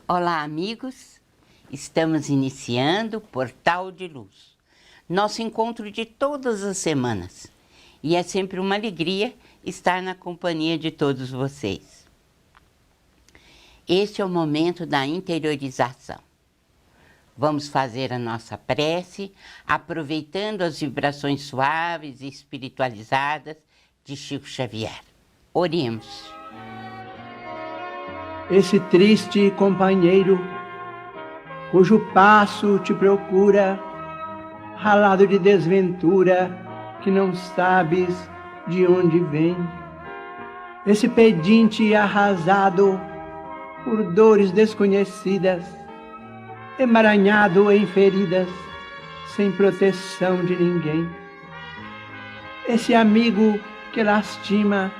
Olá, amigos! Estamos iniciando o Portal de Luz, nosso encontro de todas as semanas. E é sempre uma alegria estar na companhia de todos vocês. Este é o momento da interiorização. Vamos fazer a nossa prece, aproveitando as vibrações suaves e espiritualizadas de Chico Xavier. Oremos. Esse triste companheiro, cujo passo te procura, ralado de desventura, que não sabes de onde vem. Esse pedinte arrasado por dores desconhecidas, emaranhado em feridas, sem proteção de ninguém. Esse amigo que lastima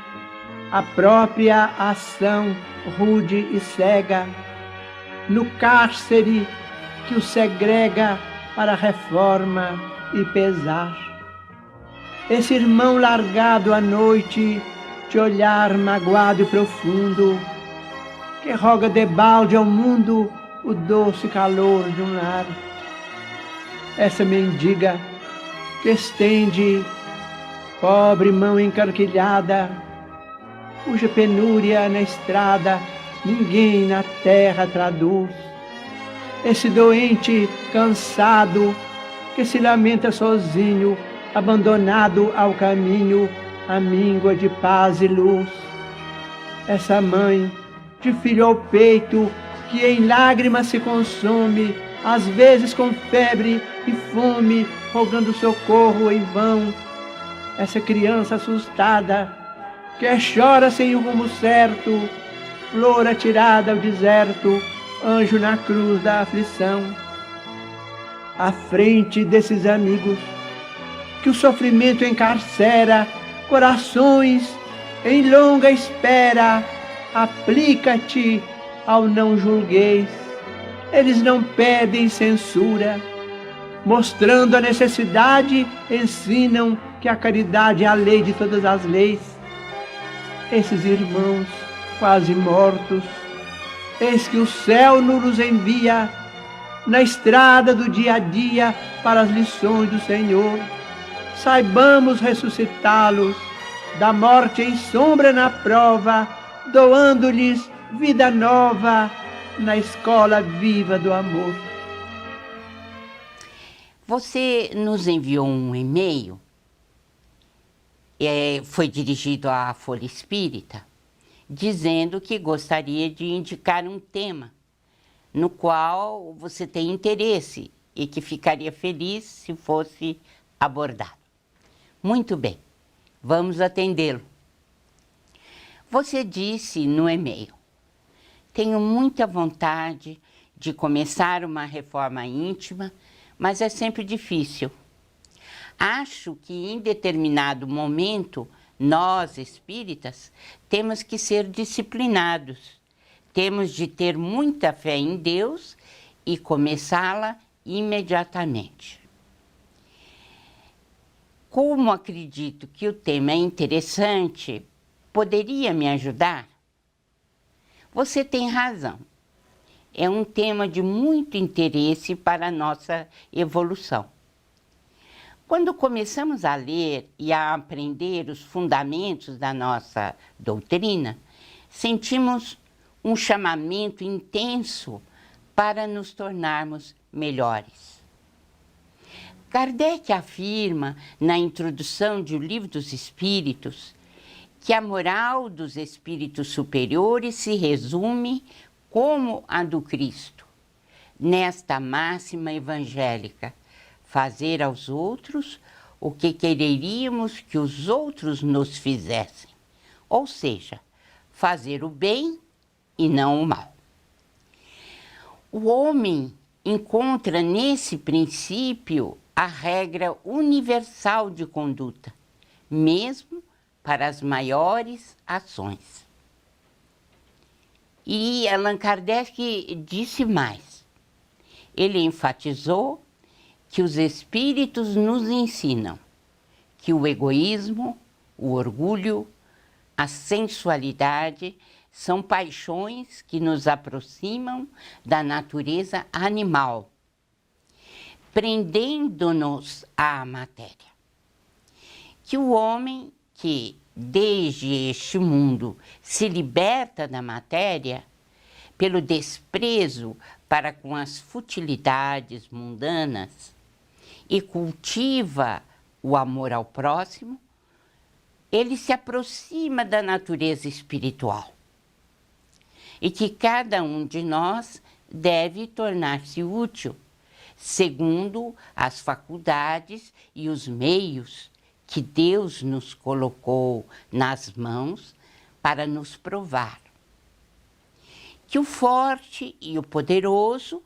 a própria ação rude e cega, no cárcere que o segrega para reforma e pesar. Esse irmão largado à noite, de olhar magoado e profundo, que roga debalde ao mundo o doce calor de um lar. Essa mendiga que estende pobre mão encarquilhada, cuja penúria na estrada ninguém na terra traduz. Esse doente cansado que se lamenta sozinho, abandonado ao caminho, à míngua de paz e luz. Essa mãe de filho ao peito que em lágrimas se consome, às vezes com febre e fome, rogando socorro em vão. Essa criança assustada que chora sem o rumo certo, flor atirada ao deserto, anjo na cruz da aflição. À frente desses amigos que o sofrimento encarcera, corações em longa espera, aplica-te ao não julgueis. Eles não pedem censura, mostrando a necessidade, ensinam que a caridade é a lei de todas as leis. Esses irmãos quase mortos, eis que o céu nos envia na estrada do dia a dia para as lições do Senhor. Saibamos ressuscitá-los da morte em sombra na prova, doando-lhes vida nova na escola viva do amor. Você nos enviou um e-mail, foi dirigido à Folha Espírita, dizendo que gostaria de indicar um tema no qual você tem interesse e que ficaria feliz se fosse abordado. Muito bem, vamos atendê-lo. Você disse no e-mail: tenho muita vontade de começar uma reforma íntima, mas é sempre difícil. Acho que em determinado momento, nós espíritas temos que ser disciplinados, temos de ter muita fé em Deus e começá-la imediatamente. Como acredito que o tema é interessante, poderia me ajudar? Você tem razão. É um tema de muito interesse para a nossa evolução. Quando começamos a ler e a aprender os fundamentos da nossa doutrina, sentimos um chamamento intenso para nos tornarmos melhores. Kardec afirma, na introdução de O Livro dos Espíritos, que a moral dos espíritos superiores se resume como a do Cristo, nesta máxima evangélica: fazer aos outros o que quereríamos que os outros nos fizessem. Ou seja, fazer o bem e não o mal. O homem encontra nesse princípio a regra universal de conduta, mesmo para as maiores ações. E Allan Kardec disse mais. Ele enfatizou que os espíritos nos ensinam que o egoísmo, o orgulho, a sensualidade são paixões que nos aproximam da natureza animal, prendendo-nos à matéria. Que o homem que, desde este mundo, se liberta da matéria, pelo desprezo para com as futilidades mundanas e cultiva o amor ao próximo, ele se aproxima da natureza espiritual. E que cada um de nós deve tornar-se útil, segundo as faculdades e os meios que Deus nos colocou nas mãos para nos provar. Que o forte e o poderoso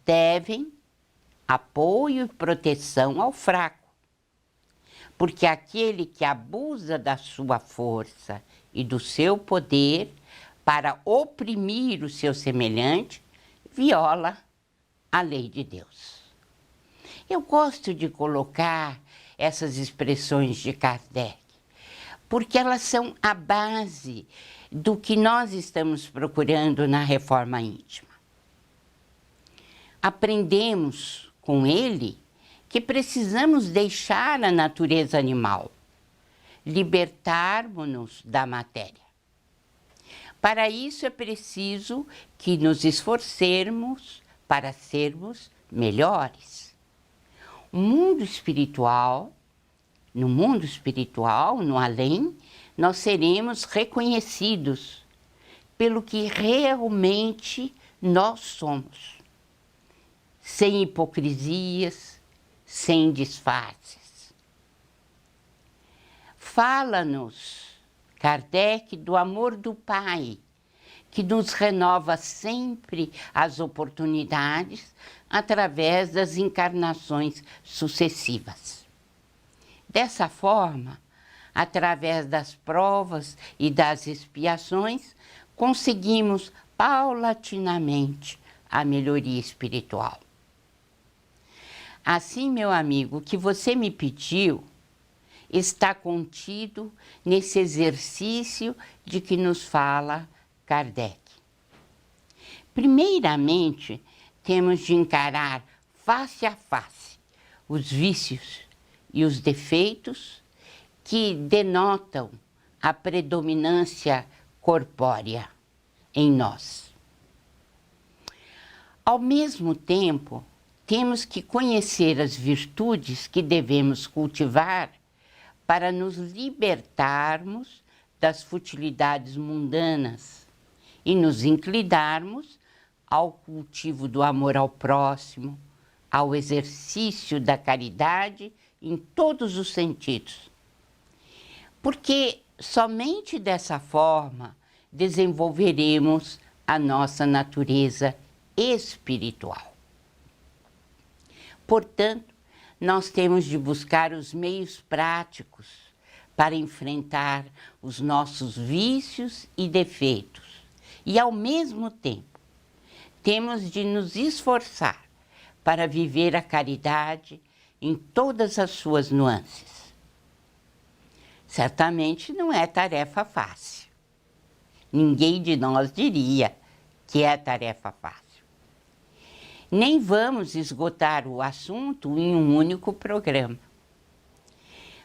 devem apoio e proteção ao fraco, porque aquele que abusa da sua força e do seu poder para oprimir o seu semelhante, viola a lei de Deus. Eu gosto de colocar essas expressões de Kardec, porque elas são a base do que nós estamos procurando na reforma íntima. Aprendemos com ele que precisamos deixar a natureza animal, libertarmos-nos da matéria. Para isso é preciso que nos esforcemos para sermos melhores. No mundo espiritual, no além, nós seremos reconhecidos pelo que realmente nós somos, sem hipocrisias, sem disfarces. Fala-nos, Kardec, do amor do Pai, que nos renova sempre as oportunidades através das encarnações sucessivas. Dessa forma, através das provas e das expiações, conseguimos paulatinamente a melhoria espiritual. Assim, meu amigo, o que você me pediu está contido nesse exercício de que nos fala Kardec. Primeiramente, temos de encarar face a face os vícios e os defeitos que denotam a predominância corpórea em nós. Ao mesmo tempo, temos que conhecer as virtudes que devemos cultivar para nos libertarmos das futilidades mundanas e nos inclinarmos ao cultivo do amor ao próximo, ao exercício da caridade em todos os sentidos. Porque somente dessa forma desenvolveremos a nossa natureza espiritual. Portanto, nós temos de buscar os meios práticos para enfrentar os nossos vícios e defeitos. E, ao mesmo tempo, temos de nos esforçar para viver a caridade em todas as suas nuances. Certamente não é tarefa fácil. Ninguém de nós diria que é tarefa fácil. Nem vamos esgotar o assunto em um único programa.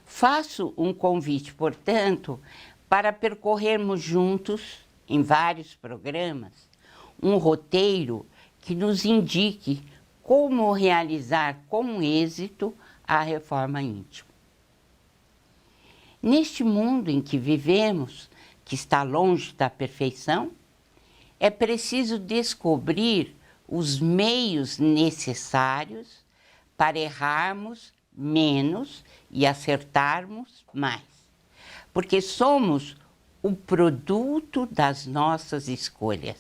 Faço um convite, portanto, para percorrermos juntos, em vários programas, um roteiro que nos indique como realizar com êxito a reforma íntima. Neste mundo em que vivemos, que está longe da perfeição, é preciso descobrir os meios necessários para errarmos menos e acertarmos mais, porque somos o produto das nossas escolhas.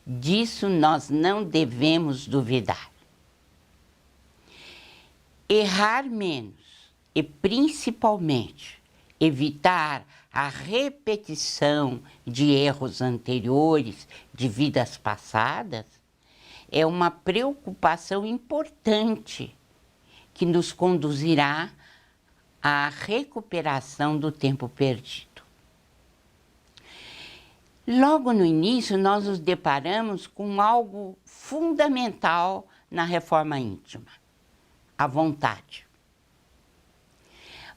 Disso nós não devemos duvidar. Errar menos e, principalmente, evitar a repetição de erros anteriores, de vidas passadas, é uma preocupação importante que nos conduzirá à recuperação do tempo perdido. Logo no início, nós nos deparamos com algo fundamental na reforma íntima: a vontade.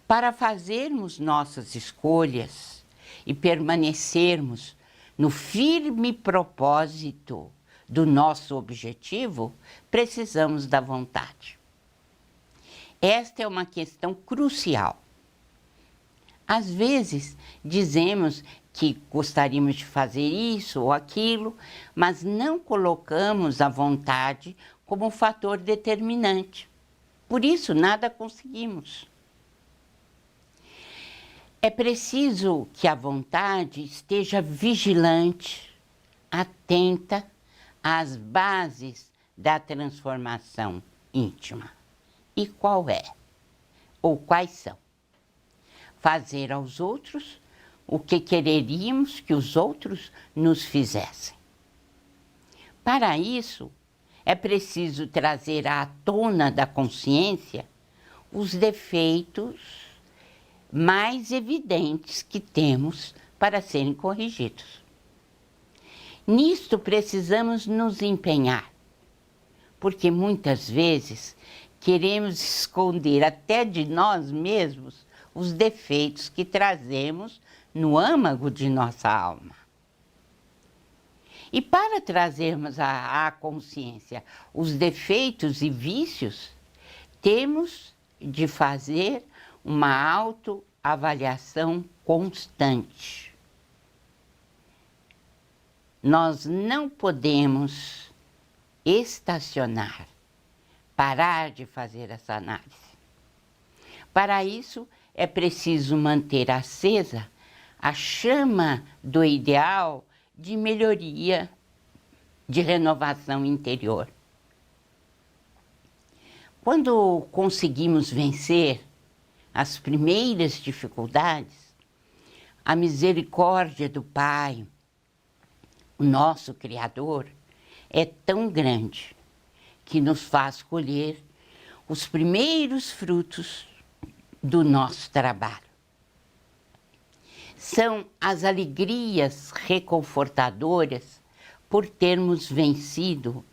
Para fazermos nossas escolhas e permanecermos no firme propósito do nosso objetivo, precisamos da vontade. Esta é uma questão crucial. Às vezes, dizemos que gostaríamos de fazer isso ou aquilo, mas não colocamos a vontade como um fator determinante. Por isso, nada conseguimos. É preciso que a vontade esteja vigilante, atenta às bases da transformação íntima. E qual é? Ou quais são? Fazer aos outros o que quereríamos que os outros nos fizessem. Para isso, é preciso trazer à tona da consciência os defeitos mais evidentes que temos para serem corrigidos. Nisto precisamos nos empenhar, porque muitas vezes queremos esconder até de nós mesmos os defeitos que trazemos no âmago de nossa alma. E para trazermos à consciência os defeitos e vícios, temos de fazer uma autoavaliação constante. Nós não podemos estacionar, parar de fazer essa análise. Para isso, é preciso manter acesa a chama do ideal de melhoria, de renovação interior. Quando conseguimos vencer as primeiras dificuldades, a misericórdia do Pai, o nosso Criador, é tão grande que nos faz colher os primeiros frutos do nosso trabalho. São as alegrias reconfortadoras por termos vencido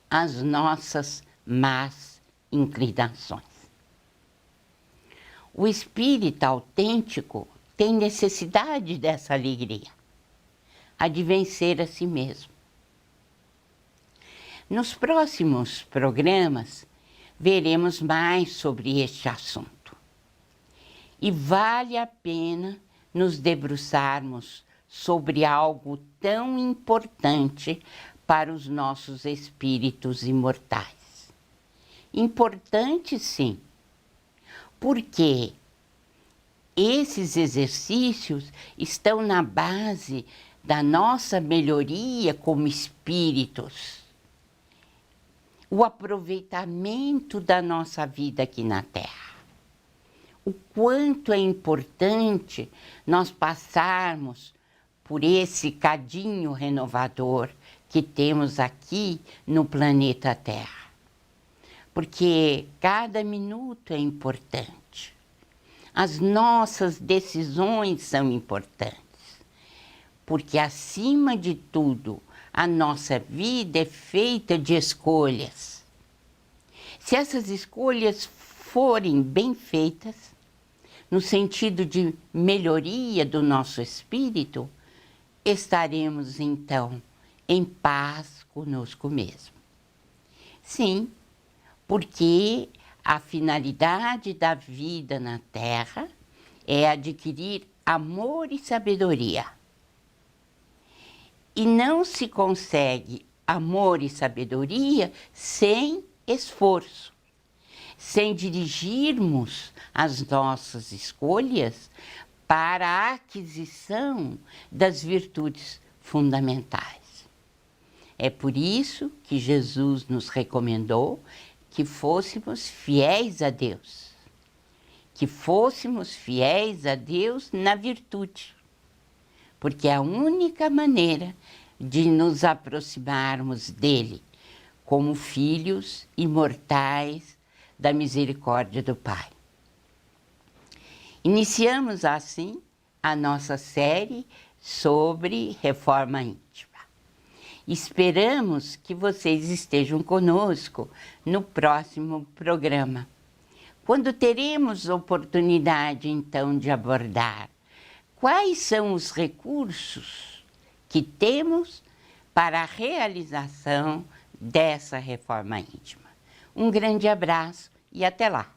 as nossas más inclinações. O espírito autêntico tem necessidade dessa alegria, a de vencer a si mesmo. Nos próximos programas, veremos mais sobre este assunto. E vale a pena nos debruçarmos sobre algo tão importante para os nossos espíritos imortais. Importante, sim, porque esses exercícios estão na base da nossa melhoria como espíritos, o aproveitamento da nossa vida aqui na Terra. O quanto é importante nós passarmos por esse cadinho renovador que temos aqui no planeta Terra. Porque cada minuto é importante. As nossas decisões são importantes. Porque, acima de tudo, a nossa vida é feita de escolhas. Se essas escolhas forem bem feitas, no sentido de melhoria do nosso espírito, estaremos então em paz conosco mesmo. Sim, porque a finalidade da vida na Terra é adquirir amor e sabedoria. E não se consegue amor e sabedoria sem esforço, sem dirigirmos as nossas escolhas para a aquisição das virtudes fundamentais. É por isso que Jesus nos recomendou que fôssemos fiéis a Deus, que fôssemos fiéis a Deus na virtude, porque é a única maneira de nos aproximarmos dele como filhos imortais da misericórdia do Pai. Iniciamos assim a nossa série sobre reforma íntima. Esperamos que vocês estejam conosco no próximo programa, quando teremos oportunidade, então, de abordar quais são os recursos que temos para a realização dessa reforma íntima. Um grande abraço e até lá!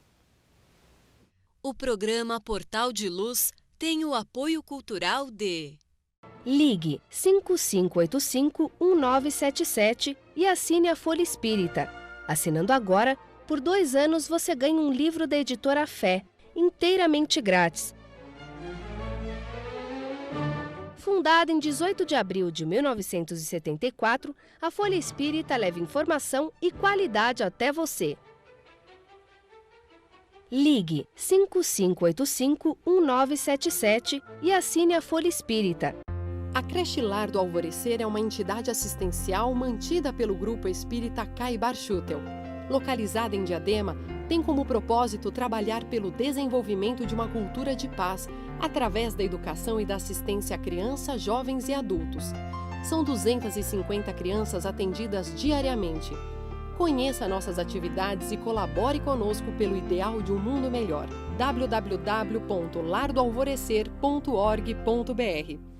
O programa Portal de Luz tem o apoio cultural de... Ligue 5585-1977 e assine a Folha Espírita. Assinando agora, por 2 anos você ganha um livro da editora Fé, inteiramente grátis. Fundada em 18 de abril de 1974, a Folha Espírita leva informação e qualidade até você. Ligue 5585-1977 e assine a Folha Espírita. A Creche Lar do Alvorecer é uma entidade assistencial mantida pelo Grupo Espírita Caibar Schutel. Localizada em Diadema, tem como propósito trabalhar pelo desenvolvimento de uma cultura de paz através da educação e da assistência a crianças, jovens e adultos. São 250 crianças atendidas diariamente. Conheça nossas atividades e colabore conosco pelo ideal de um mundo melhor. www.lardoalvorecer.org.br.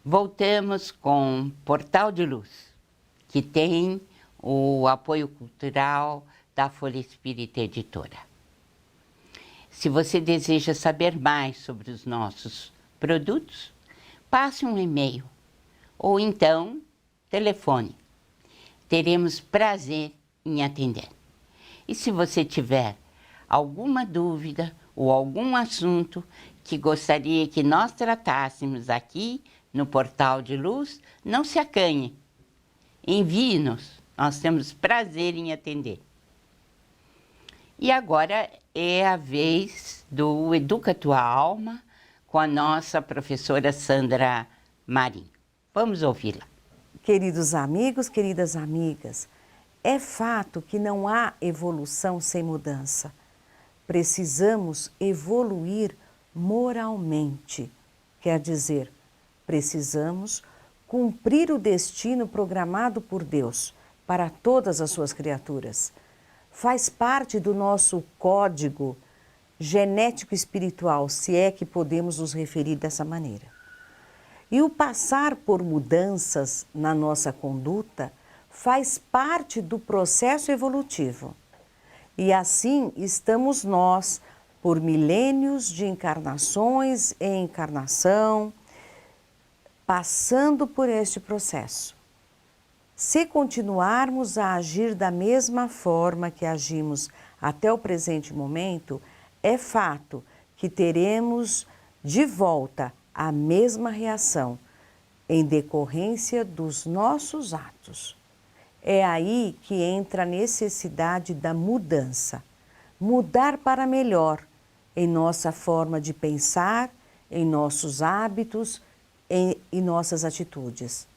Voltamos com Portal de Luz, que tem o apoio cultural da Folha Espírita Editora. Se você deseja saber mais sobre os nossos produtos, passe um e-mail ou então telefone. Teremos prazer em atender. E se você tiver alguma dúvida ou algum assunto que gostaria que nós tratássemos aqui no Portal de Luz, não se acanhe. Envie-nos, nós temos prazer em atender. E agora é a vez do Educa Tua Alma com a nossa professora Sandra Marim. Vamos ouvi-la. Queridos amigos, queridas amigas, é fato que não há evolução sem mudança. Precisamos evoluir moralmente, quer dizer, precisamos cumprir o destino programado por Deus para todas as suas criaturas. Faz parte do nosso código genético espiritual, se é que podemos nos referir dessa maneira. E o passar por mudanças na nossa conduta faz parte do processo evolutivo. E assim estamos nós, por milênios de encarnações em encarnação, passando por este processo. Se continuarmos a agir da mesma forma que agimos até o presente momento, é fato que teremos de volta a mesma reação em decorrência dos nossos atos. É aí que entra a necessidade da mudança. Mudar para melhor em nossa forma de pensar, em nossos hábitos, em nossas atitudes.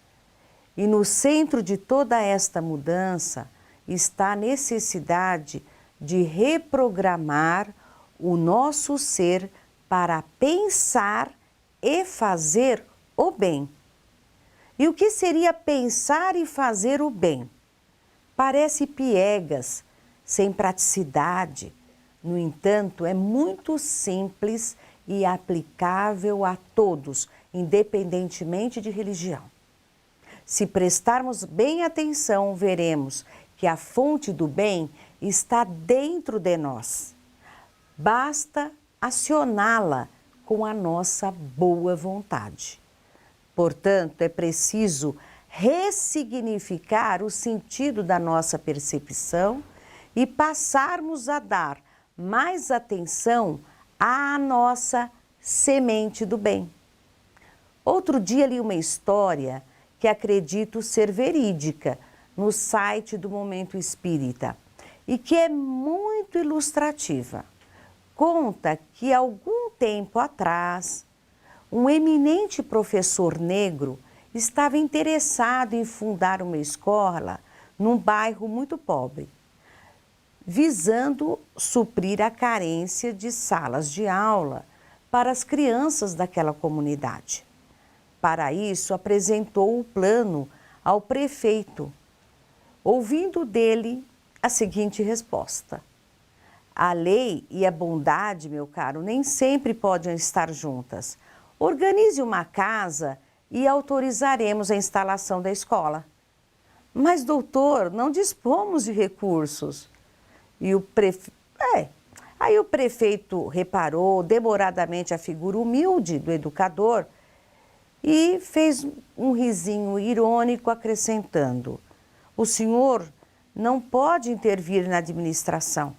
E no centro de toda esta mudança está a necessidade de reprogramar o nosso ser para pensar e fazer o bem. E o que seria pensar e fazer o bem? Parece piegas, sem praticidade. No entanto, é muito simples e aplicável a todos, independentemente de religião. Se prestarmos bem atenção, veremos que a fonte do bem está dentro de nós. Basta acioná-la com a nossa boa vontade. Portanto, é preciso ressignificar o sentido da nossa percepção e passarmos a dar mais atenção à nossa semente do bem. Outro dia li uma história que acredito ser verídica no site do Momento Espírita e que é muito ilustrativa. Conta que algum tempo atrás, um eminente professor negro estava interessado em fundar uma escola num bairro muito pobre, visando suprir a carência de salas de aula para as crianças daquela comunidade. para isso, apresentou o plano ao prefeito, ouvindo dele a seguinte resposta: a lei e a bondade, meu caro, nem sempre podem estar juntas. Organize uma casa e autorizaremos a instalação da escola. Mas, doutor, não dispomos de recursos. Aí o prefeito reparou demoradamente a figura humilde do educador e fez um risinho irônico, acrescentando: o senhor não pode intervir na administração.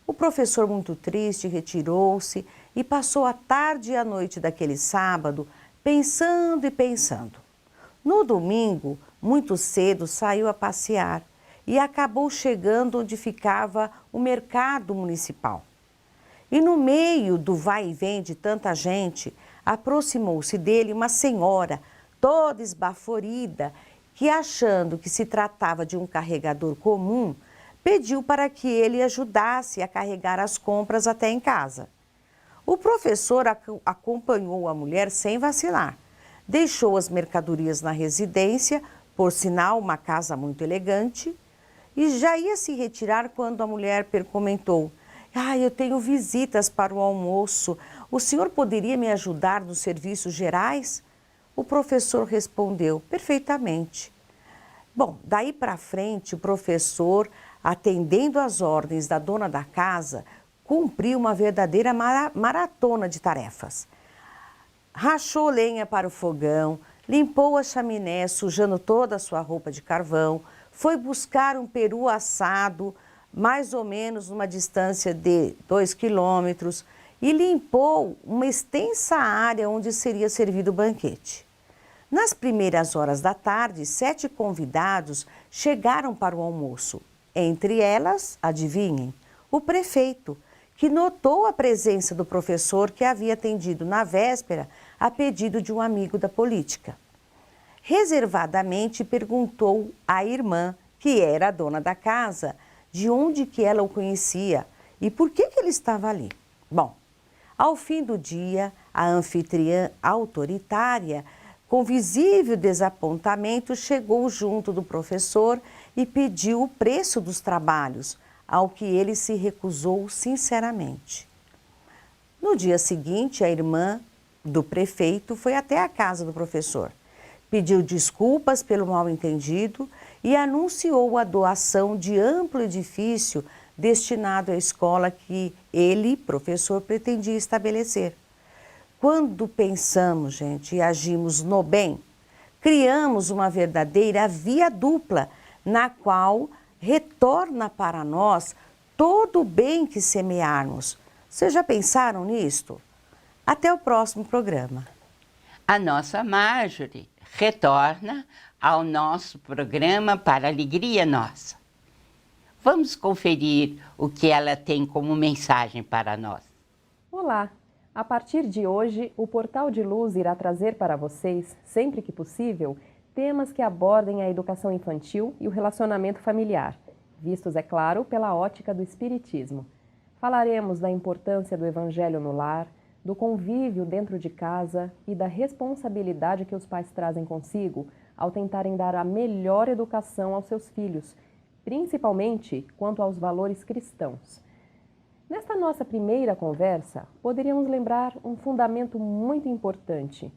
O professor, muito triste, retirou-se e passou a tarde e a noite daquele sábado pensando e pensando. No domingo, muito cedo, saiu a passear e acabou chegando onde ficava o mercado municipal. E no meio do vai e vem de tanta gente, aproximou-se dele uma senhora, toda esbaforida, que, achando que se tratava de um carregador comum, pediu para que ele ajudasse a carregar as compras até em casa. O professor acompanhou a mulher sem vacilar. Deixou as mercadorias na residência, por sinal uma casa muito elegante, e já ia se retirar quando a mulher comentou: eu tenho visitas para o almoço, o senhor poderia me ajudar nos serviços gerais? O professor respondeu: perfeitamente. Bom, daí para frente, o professor, atendendo às ordens da dona da casa, cumpriu uma verdadeira maratona de tarefas. Rachou lenha para o fogão, limpou a chaminé, sujando toda a sua roupa de carvão, foi buscar um peru assado, mais ou menos numa distância de 2 quilômetros, e limpou uma extensa área onde seria servido o banquete. Nas primeiras horas da tarde, 7 convidados chegaram para o almoço. Entre elas, adivinhem, o prefeito, que notou a presença do professor que havia atendido na véspera a pedido de um amigo da política. Reservadamente perguntou à irmã, que era a dona da casa, de onde que ela o conhecia e por que ele estava ali. Bom, ao fim do dia, a anfitriã autoritária, com visível desapontamento, chegou junto do professor e pediu o preço dos trabalhos, ao que ele se recusou sinceramente. No dia seguinte, a irmã do prefeito foi até a casa do professor, pediu desculpas pelo mal-entendido e anunciou a doação de amplo edifício destinado à escola que ele, professor, pretendia estabelecer. Quando pensamos, gente, e agimos no bem, criamos uma verdadeira via dupla, na qual retorna para nós todo o bem que semearmos. Vocês já pensaram nisto? Até o próximo programa. A nossa Marjorie retorna ao nosso programa para a alegria nossa. Vamos conferir o que ela tem como mensagem para nós. Olá! A partir de hoje, o Portal de Luz irá trazer para vocês, sempre que possível, temas que abordem a educação infantil e o relacionamento familiar, vistos, é claro, pela ótica do Espiritismo. Falaremos da importância do Evangelho no lar, do convívio dentro de casa e da responsabilidade que os pais trazem consigo ao tentarem dar a melhor educação aos seus filhos, principalmente quanto aos valores cristãos. Nesta nossa primeira conversa, poderíamos lembrar um fundamento muito importante.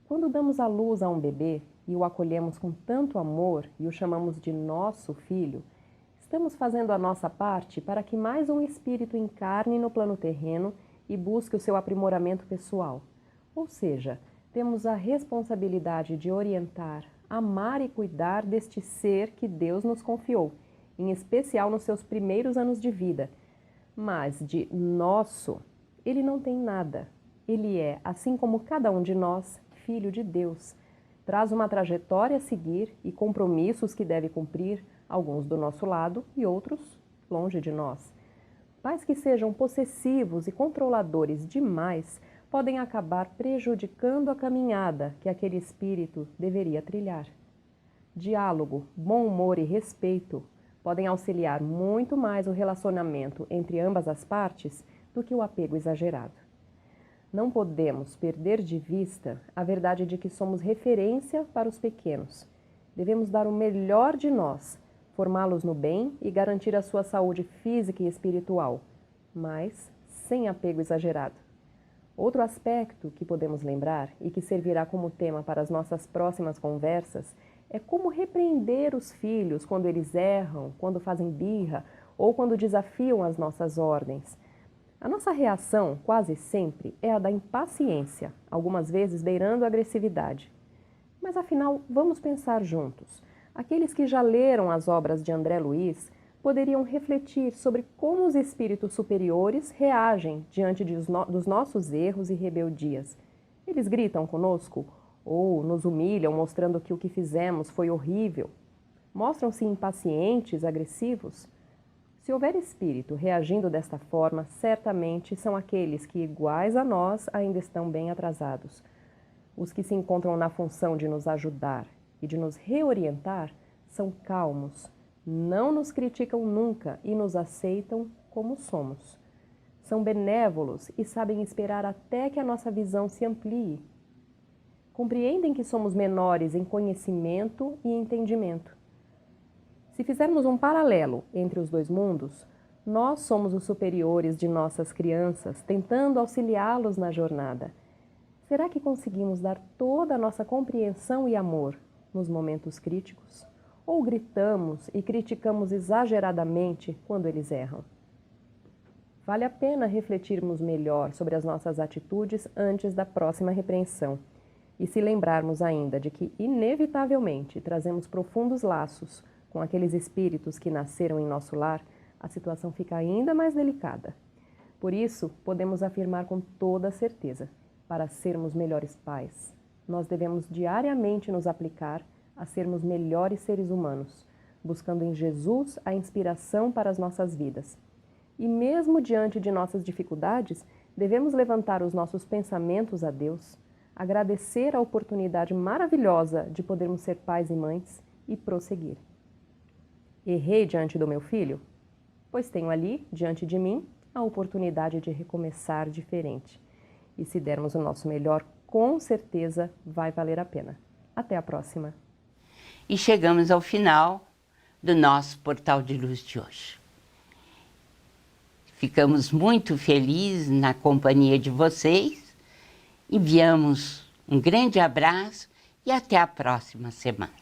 Quando damos à luz a um bebê e o acolhemos com tanto amor e o chamamos de nosso filho, estamos fazendo a nossa parte para que mais um espírito encarne no plano terreno e busque o seu aprimoramento pessoal. Ou seja, temos a responsabilidade de orientar, amar e cuidar deste ser que Deus nos confiou, em especial nos seus primeiros anos de vida. Mas de nosso, ele não tem nada. Ele é, assim como cada um de nós, filho de Deus. Traz uma trajetória a seguir e compromissos que deve cumprir, alguns do nosso lado e outros longe de nós. Pais que sejam possessivos e controladores demais podem acabar prejudicando a caminhada que aquele espírito deveria trilhar. Diálogo, bom humor e respeito podem auxiliar muito mais o relacionamento entre ambas as partes do que o apego exagerado. Não podemos perder de vista a verdade de que somos referência para os pequenos. Devemos dar o melhor de nós, formá-los no bem e garantir a sua saúde física e espiritual, mas sem apego exagerado. Outro aspecto que podemos lembrar e que servirá como tema para as nossas próximas conversas é como repreender os filhos quando eles erram, quando fazem birra ou quando desafiam as nossas ordens. A nossa reação, quase sempre, é a da impaciência, algumas vezes beirando a agressividade. Mas afinal, vamos pensar juntos. Aqueles que já leram as obras de André Luiz poderiam refletir sobre como os espíritos superiores reagem diante dos nossos erros e rebeldias. Eles gritam conosco ou nos humilham, mostrando que o que fizemos foi horrível? Mostram-se impacientes, agressivos? Se houver espírito reagindo desta forma, certamente são aqueles que, iguais a nós, ainda estão bem atrasados. Os que se encontram na função de nos ajudar e de nos reorientar são calmos, não nos criticam nunca e nos aceitam como somos. São benévolos e sabem esperar até que a nossa visão se amplie. Compreendem que somos menores em conhecimento e entendimento. Se fizermos um paralelo entre os dois mundos, nós somos os superiores de nossas crianças, tentando auxiliá-los na jornada. Será que conseguimos dar toda a nossa compreensão e amor nos momentos críticos? Ou gritamos e criticamos exageradamente quando eles erram? Vale a pena refletirmos melhor sobre as nossas atitudes antes da próxima repreensão. E se lembrarmos ainda de que, inevitavelmente, trazemos profundos laços com aqueles espíritos que nasceram em nosso lar, a situação fica ainda mais delicada. Por isso, podemos afirmar com toda certeza, para sermos melhores pais, nós devemos diariamente nos aplicar a sermos melhores seres humanos, buscando em Jesus a inspiração para as nossas vidas. E mesmo diante de nossas dificuldades, devemos levantar os nossos pensamentos a Deus, agradecer a oportunidade maravilhosa de podermos ser pais e mães e prosseguir. Errei diante do meu filho? Pois tenho ali, diante de mim, a oportunidade de recomeçar diferente. E se dermos o nosso melhor, com certeza vai valer a pena. Até a próxima! E chegamos ao final do nosso Portal de Luz de hoje. Ficamos muito felizes na companhia de vocês. Enviamos um grande abraço e até a próxima semana.